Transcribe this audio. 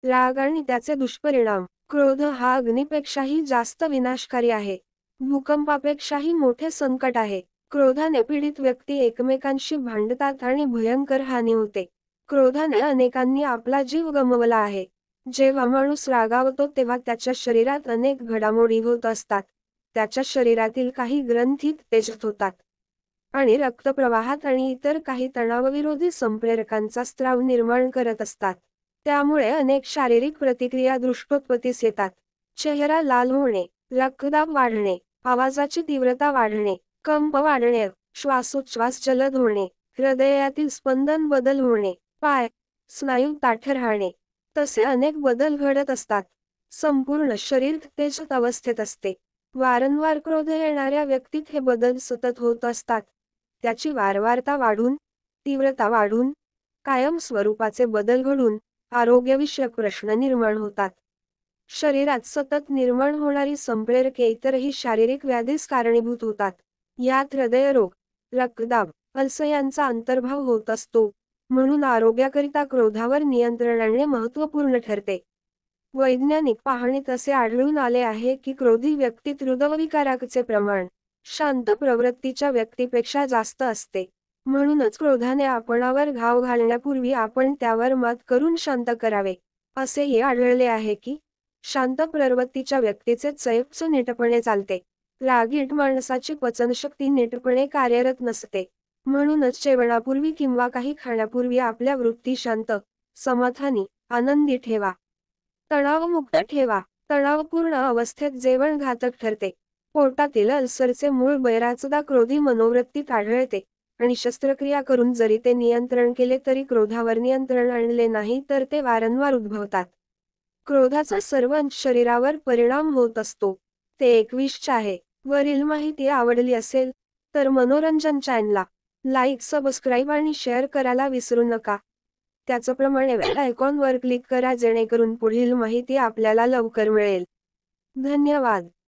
राग आणि त्याचे दुष्परिणाम. क्रोध हा अग्नीपेक्षाही जास्त विनाशकारी आहे. भूकंपापेक्षाही मोठे संकट आहे. क्रोधाने पीडित व्यक्ती एकमेकांशी भांडतात आणि भयंकर हानी होते. क्रोधाने अनेकांनी आपला जीव गमावला आहे. जेव्हा माणूस रागावतो तेव्हा त्याच्या शरीरात अनेक घडामोडी होत असतात. त्याच्या शरीरातील काही ग्रंथी तेजत होतात आणि रक्तप्रवाहात आणि इतर काही तणावविरोधी संप्रेरकांचा स्त्राव निर्माण करत असतात. त्यामुळे अनेक शारीरिक प्रतिक्रिया दृष्टोत्पत्तीस येतात. चेहरा लाल होणे, रक्तदाब वाढणे, आवाजाची तीव्रता वाढणे, कंप वाढणे, श्वासोच्छ्वास जलद होणे, हृदयातील स्पंदन बदल होणे, पाय, स्नायू ताठ राहणे, तसे अनेक बदल घडत असतात. संपूर्ण शरीर तेजत अवस्थेत असते. वारंवार क्रोध येणाऱ्या व्यक्तीत हे बदल सतत होत असतात. त्याची वारंवारता वाढून, तीव्रता वाढून, कायम स्वरूपाचे बदल घडून आरोग्यविषयक प्रश्न निर्माण होतात. शरीरात सतत निर्माण होणारी संप्रेरके इतरही शारीरिक व्याधीस कारणीभूत होतात. यात हृदयरोग, रक्तदाब, अल्सर यांचा अंतर्भाव होत असतो. म्हणून आरोग्याकरिता क्रोधावर नियंत्रण आणणे महत्त्वपूर्ण ठरते. वैज्ञानिक पाहणीत असे आढळून आले आहे की क्रोधी व्यक्तीत हृदयविकाराचे प्रमाण शांत प्रवृत्तीच्या व्यक्तीपेक्षा जास्त असते. म्हणूनच क्रोधाने आपणावर घाव घालण्यापूर्वी आपण त्यावर मात करून शांत करावे. असेही आढळले आहे की शांत प्रवृत्तीच्या व्यक्तीचे संयम नीटपणे चालते. रागीट माणसाची पचनशक्ती नीटपणे कार्यरत नसते. म्हणूनच जेवणापूर्वी किंवा काही खाण्यापूर्वी आपल्या वृत्ती शांत, समाधानी, आनंदी ठेवा. तणावमुक्त ठेवा. तणावपूर्ण अवस्थेत जेवण घातक ठरते. पोटातील अल्सरचे मूळ बऱ्याचदा क्रोधी मनोवृत्तीत आढळते आणि शस्त्रक्रिया करून जरी ते नियंत्रण केले तरी क्रोधावर नियंत्रण आणले नाही तर ते वारंवार उद्भवतात. क्रोधाचा सर्व शरीरावर परिणाम होत असतो. ते एक विष आहे. वरील माहिती आवडली असेल तर मनोरंजन चॅनलला लाईक, सबस्क्राईब आणि शेअर करायला विसरू नका. त्याचप्रमाणे बेल आयकॉनवर क्लिक करा जेणेकरून पुढील माहिती आपल्याला लवकर मिळेल. धन्यवाद.